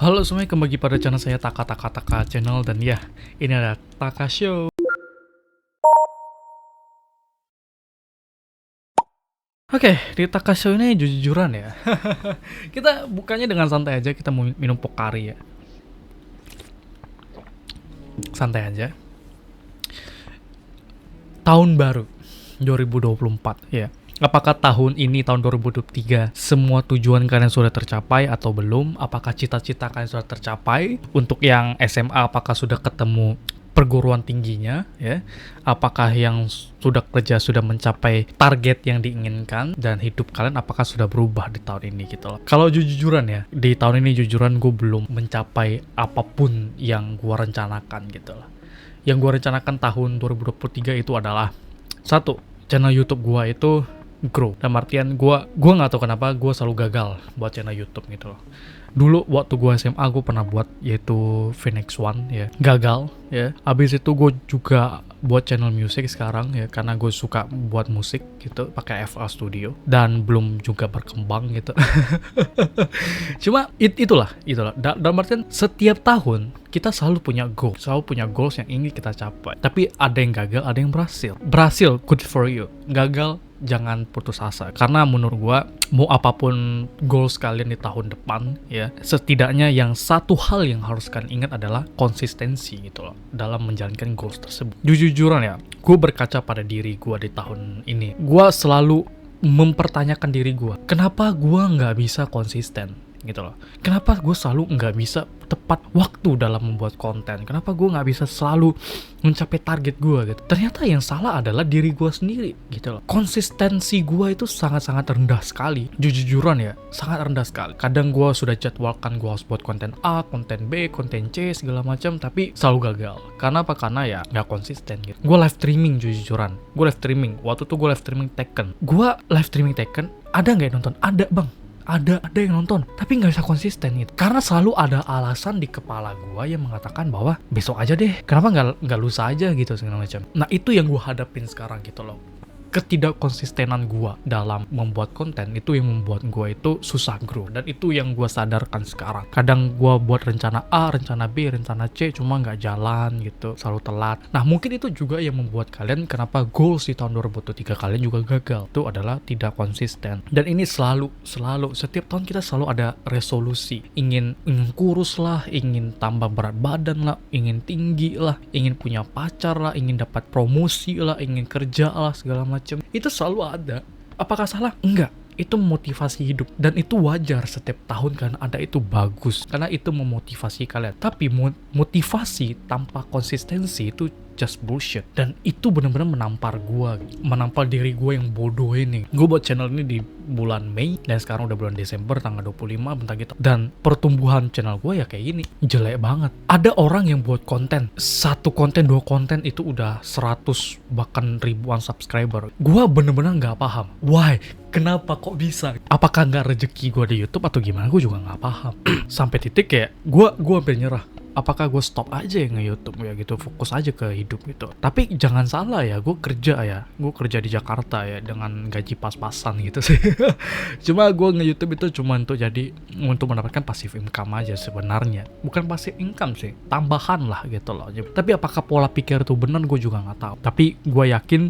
Halo semuanya, kembali pada channel saya Taka Taka Taka Channel. Dan ya, ini ada Taka Show. Oke, di Taka Show ini jujur-jujuran ya. Kita bukanya dengan santai aja, kita mau minum Pocari ya. Santai aja. Tahun baru 2024 ya. Apakah tahun ini, tahun 2023, semua tujuan kalian sudah tercapai atau belum? Apakah cita-cita kalian sudah tercapai? Untuk yang SMA, apakah sudah ketemu perguruan tingginya? Ya, apakah yang sudah kerja sudah mencapai target yang diinginkan? Dan hidup kalian apakah sudah berubah di tahun ini gitu loh? Kalau jujur-jujuran ya, di tahun ini jujuran gue belum mencapai apapun yang gue rencanakan gitu loh. Yang gue rencanakan tahun 2023 itu adalah satu, channel YouTube gue itu grow. Dan artian gue nggak tahu kenapa gue selalu gagal buat channel YouTube gitu loh. Dulu waktu gue SMA gue pernah buat, yaitu Phoenix One ya, gagal ya. Abis itu gue juga buat channel musik sekarang ya, karena gue suka buat musik gitu pakai FL Studio, dan belum juga berkembang gitu. Cuma itulah. Dalam artian setiap tahun kita selalu punya goals yang ingin kita capai. Tapi ada yang gagal, ada yang berhasil, good for you. Gagal, jangan putus asa, karena menurut gua mau apapun goals kalian di tahun depan ya, setidaknya yang satu hal yang harus kalian ingat adalah konsistensi gitu loh dalam menjalankan goals tersebut. Jujur-jujuran ya, gue berkaca pada diri gua di tahun ini, gua selalu mempertanyakan diri gua, kenapa gua nggak bisa konsisten gitu loh. Kenapa gue selalu nggak bisa tepat waktu dalam membuat konten? Kenapa gue nggak bisa selalu mencapai target gue gitu? Ternyata yang salah adalah diri gue sendiri gitu loh. Konsistensi gue itu sangat-sangat rendah sekali. Jujur-jujuran ya, sangat rendah sekali. Kadang gue sudah jadwalkan gue harus buat konten A, konten B, konten C, segala macam, tapi selalu gagal. Karena apa? Karena ya nggak konsisten gitu. Gue live streaming, jujur-jujuran. Gue live streaming. Waktu itu gue live streaming Tekken. Ada nggak yang nonton? Ada bang. Ada yang nonton, tapi nggak bisa konsisten gitu. Karena selalu ada alasan di kepala gue yang mengatakan bahwa besok aja deh, kenapa nggak lusa aja gitu segala macam. Nah itu yang gue hadapin sekarang gitu loh. Ketidakkonsistenan gue dalam membuat konten itu yang membuat gue itu susah grow, dan itu yang gue sadarkan sekarang. Kadang gue buat rencana A, rencana B, rencana C, cuma nggak jalan gitu, selalu telat. Nah mungkin itu juga yang membuat kalian kenapa goals di tahun 2023 kalian juga gagal, itu adalah tidak konsisten. Dan ini selalu setiap tahun kita selalu ada resolusi, ingin kurus lah, ingin tambah berat badan lah, ingin tinggi lah, ingin punya pacar lah, ingin dapat promosi lah, ingin kerja lah, segala macam. Itu selalu ada. Apakah salah? Enggak. Itu memotivasi hidup, dan itu wajar setiap tahun kan ada, itu bagus karena itu memotivasi kalian. Tapi motivasi tanpa konsistensi itu just bullshit, dan itu benar-benar menampar diri gue yang bodoh ini. Gue buat channel ini di bulan Mei, dan sekarang udah bulan Desember tanggal 25 bentar gitu, dan pertumbuhan channel gue ya kayak gini, jelek banget. Ada orang yang buat konten, satu konten, dua konten itu udah 100 bahkan ribuan subscriber. Gue bener-bener nggak paham why, kenapa kok bisa. Apakah nggak rezeki gue di YouTube atau gimana, gue juga nggak paham. Sampai titik kayak gue hampir nyerah. Apakah gue stop aja ya nge-YouTube ya gitu, fokus aja ke hidup gitu. Tapi jangan salah ya, gue kerja di Jakarta ya dengan gaji pas-pasan gitu sih. Cuma gue nge-YouTube itu cuma untuk mendapatkan passive income aja sebenarnya. Bukan passive income sih, tambahan lah gitu loh. Tapi apakah pola pikir itu benar, gue juga nggak tahu. Tapi gue yakin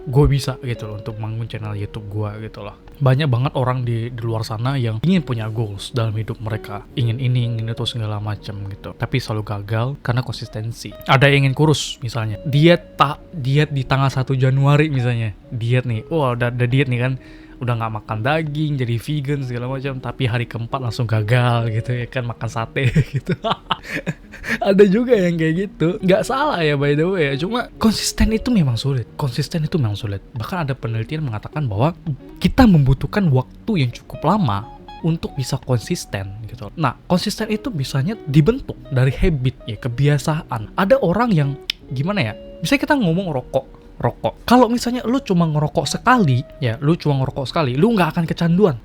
gue bisa gitu loh untuk bangun channel YouTube gue gitu loh. Banyak banget orang di luar sana yang ingin punya goals dalam hidup mereka, ingin itu segala macam gitu, tapi selalu gagal karena konsistensi. Ada yang ingin kurus misalnya, diet di tanggal 1 Januari misalnya, diet nih, udah diet nih kan, udah nggak makan daging, jadi vegan segala macam, tapi hari keempat langsung gagal gitu ya kan, makan sate gitu. Ada juga yang kayak gitu. Nggak salah ya by the way ya, cuma konsisten itu memang sulit. Bahkan ada penelitian mengatakan bahwa kita membutuhkan waktu yang cukup lama untuk bisa konsisten gitu. Nah konsisten itu bisanya dibentuk dari habit ya, kebiasaan. Ada orang yang gimana ya, misalnya kita ngomong rokok. Kalau misalnya lu cuma ngerokok sekali, lu nggak akan kecanduan.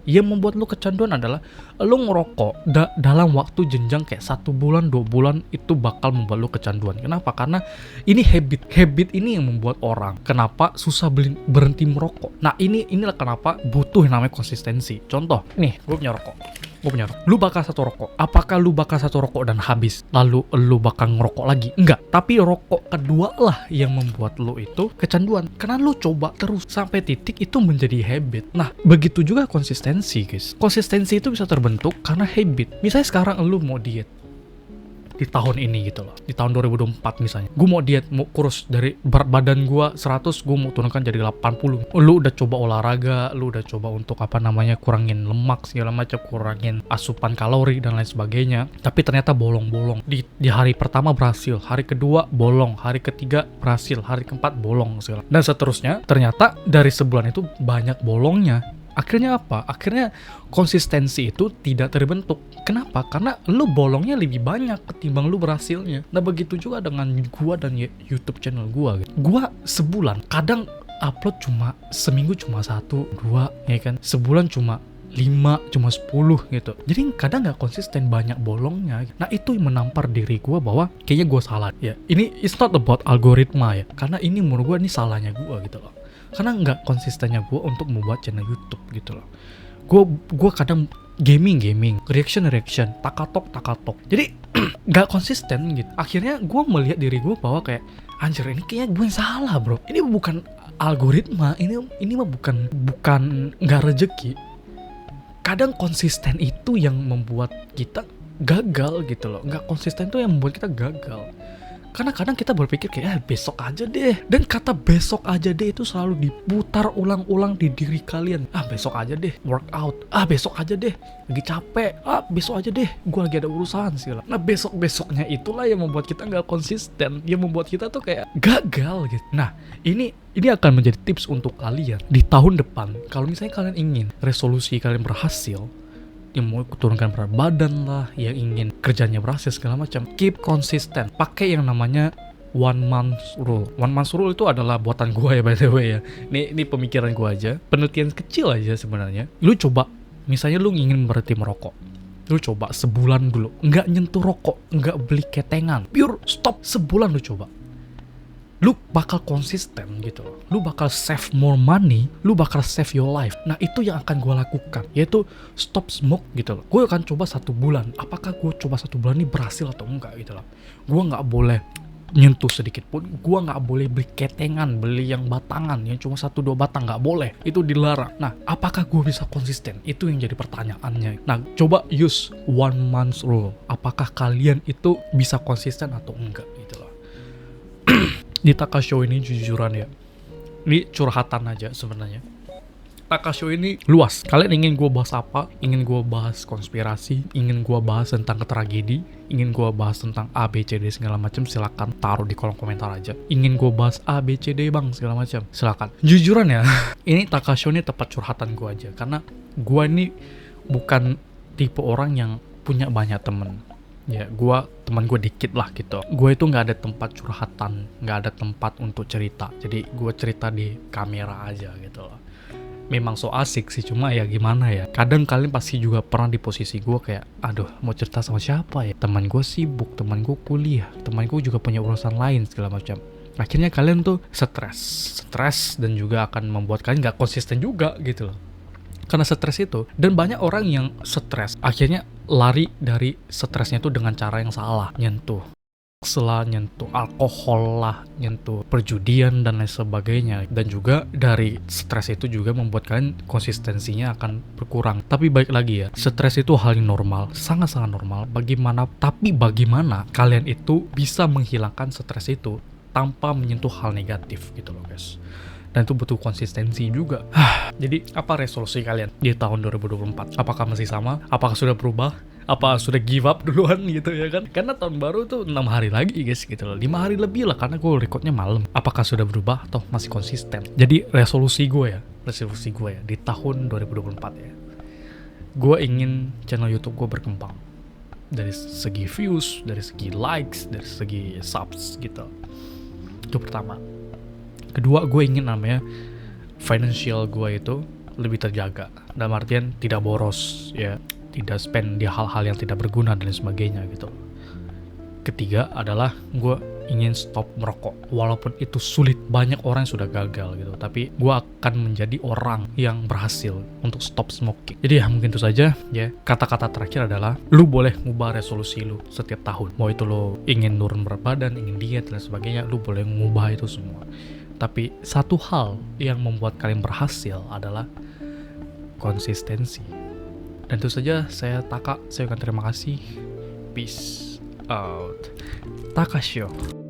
Yang membuat lu kecanduan adalah lu ngerokok dalam waktu jenjang kayak 1 bulan, 2 bulan, itu bakal membuat lu kecanduan. Kenapa? Karena ini habit ini yang membuat orang kenapa susah berhenti merokok. Nah inilah kenapa butuh yang namanya konsistensi. Contoh, nih gue punya rokok. gue punya rokok. Lu bakal satu rokok. Apakah lu bakal satu rokok dan habis, lalu lu bakal ngerokok lagi? Enggak. Tapi rokok kedua lah yang membuat lu itu kecanduan. Karena lu coba terus sampai titik itu menjadi habit. Nah, begitu juga konsistensi, guys. Konsistensi itu bisa terbentuk karena habit. Misalnya sekarang lu mau diet di tahun ini gitu loh, di tahun 2024 misalnya, gue mau diet, mau kurus dari berat badan gue 100, gue mau turunkan jadi 80. Lu udah coba olahraga, lu udah coba untuk kurangin lemak segala macam, kurangin asupan kalori dan lain sebagainya, tapi ternyata bolong-bolong. Di hari pertama berhasil, hari kedua bolong, hari ketiga berhasil, hari keempat bolong segala, dan seterusnya. Ternyata dari sebulan itu banyak bolongnya. Akhirnya apa? Akhirnya konsistensi itu tidak terbentuk. Kenapa? Karena lu bolongnya lebih banyak ketimbang lu berhasilnya. Nah, begitu juga dengan gua dan YouTube channel gua gitu. Gua sebulan kadang upload seminggu cuma 1, 2, ya kan? Sebulan cuma 5, cuma 10 gitu. Jadi kadang nggak konsisten, banyak bolongnya. Nah, itu yang menampar diri gua bahwa kayaknya gua salah. Ya, ini it's not about algoritma ya. Karena ini menurut gua ini salahnya gua gitu loh. Karena nggak konsistennya gue untuk membuat channel YouTube gitu loh. Gue kadang gaming, reaction, takatok. Jadi nggak konsisten gitu. Akhirnya gue melihat diri gue bahwa kayak anjir, ini kayaknya gue yang salah bro. Ini bukan algoritma, ini mah bukan nggak rezeki. Kadang konsisten itu yang membuat kita gagal gitu loh. Nggak konsisten itu yang membuat kita gagal. Karena kadang kita berpikir kayak besok aja deh. Dan kata besok aja deh itu selalu diputar ulang-ulang di diri kalian. Besok aja deh workout. Besok aja deh lagi capek. Besok aja deh gue lagi ada urusan segala. Nah, besok-besoknya itulah yang membuat kita nggak konsisten, yang membuat kita tuh kayak gagal gitu. Nah, ini akan menjadi tips untuk kalian di tahun depan. Kalau misalnya kalian ingin resolusi kalian berhasil, yang mau turunkan berat badan lah, yang ingin kerjanya berhasil segala macam, keep konsisten. Pakai yang namanya one month rule. One month rule itu adalah buatan gue ya, by the way ya. Ini pemikiran gue aja, penelitian kecil aja sebenarnya. Lu coba, misalnya lu ingin berhenti merokok, lu coba sebulan dulu, nggak nyentuh rokok, nggak beli ketengan, pure stop sebulan. Lu coba, lu bakal konsisten gitu loh. Lu bakal save more money, lu bakal save your life. Nah, itu yang akan gue lakukan, yaitu stop smoke gitu loh. Gue akan coba 1 bulan. Apakah gue coba 1 bulan ini berhasil atau enggak gitu loh. Gue nggak boleh nyentuh sedikit pun. Gue nggak boleh beli ketengan, beli yang batangan, yang cuma 1-2 batang, nggak boleh. Itu dilarang. Nah, apakah gue bisa konsisten? Itu yang jadi pertanyaannya. Nah, coba use one month rule. Apakah kalian itu bisa konsisten atau enggak gitu loh. Di Taka Show ini jujuran ya, ini curhatan aja sebenarnya. Taka Show ini luas. Kalian ingin gue bahas apa? Ingin gue bahas konspirasi, ingin gue bahas tentang tragedi, ingin gue bahas tentang A, B, C, D segala macam, silakan taruh di kolom komentar aja. Ingin gue bahas A, B, C, D bang segala macam, silakan. Jujuran ya, ini Taka Show ini tempat curhatan gue aja, karena gue ini bukan tipe orang yang punya banyak temen. Ya, teman gue dikit lah gitu. Gue itu nggak ada tempat curhatan, nggak ada tempat untuk cerita. Jadi gue cerita di kamera aja gitu loh. Memang so asik sih, cuma ya gimana ya. Kadang kalian pasti juga pernah di posisi gue kayak, aduh mau cerita sama siapa ya? Teman gue sibuk, teman gue kuliah, teman gue juga punya urusan lain segala macam. Akhirnya kalian tuh stres dan juga akan membuat kalian nggak konsisten juga gitu loh. Karena stres itu, dan banyak orang yang stres akhirnya lari dari stresnya itu dengan cara yang salah, nyentuh alkohol lah, nyentuh perjudian dan lain sebagainya. Dan juga dari stres itu juga membuat kalian konsistensinya akan berkurang. Tapi baik lagi ya, stres itu hal yang normal, sangat-sangat normal. Tapi bagaimana kalian itu bisa menghilangkan stres itu tanpa menyentuh hal negatif gitu loh guys. Dan itu butuh konsistensi juga. Jadi apa resolusi kalian di tahun 2024? Apakah masih sama? Apakah sudah berubah? Apa sudah give up duluan gitu ya kan? Karena tahun baru tuh 6 hari lagi guys gitu loh. 5 hari lebih lah karena gue recordnya malam. Apakah sudah berubah atau masih konsisten? Jadi resolusi gue ya di tahun 2024 ya. Gue ingin channel YouTube gue berkembang. Dari segi views, dari segi likes, dari segi subs gitu. Itu pertama. Kedua, gue ingin namanya financial gue itu lebih terjaga. Dalam artian tidak boros ya, tidak spend di hal-hal yang tidak berguna dan sebagainya gitu. Ketiga adalah gue ingin stop merokok. Walaupun itu sulit, banyak orang yang sudah gagal gitu, tapi gue akan menjadi orang yang berhasil untuk stop smoking. Jadi ya mungkin itu saja ya. Kata-kata terakhir adalah lu boleh ngubah resolusi lu setiap tahun. Mau itu lo ingin turun berat badan, ingin diet dan sebagainya, lu boleh ngubah itu semua. Tapi satu hal yang membuat kalian berhasil adalah konsistensi. Dan itu saja, saya Taka, saya ucapkan terima kasih. Peace out. Takasho.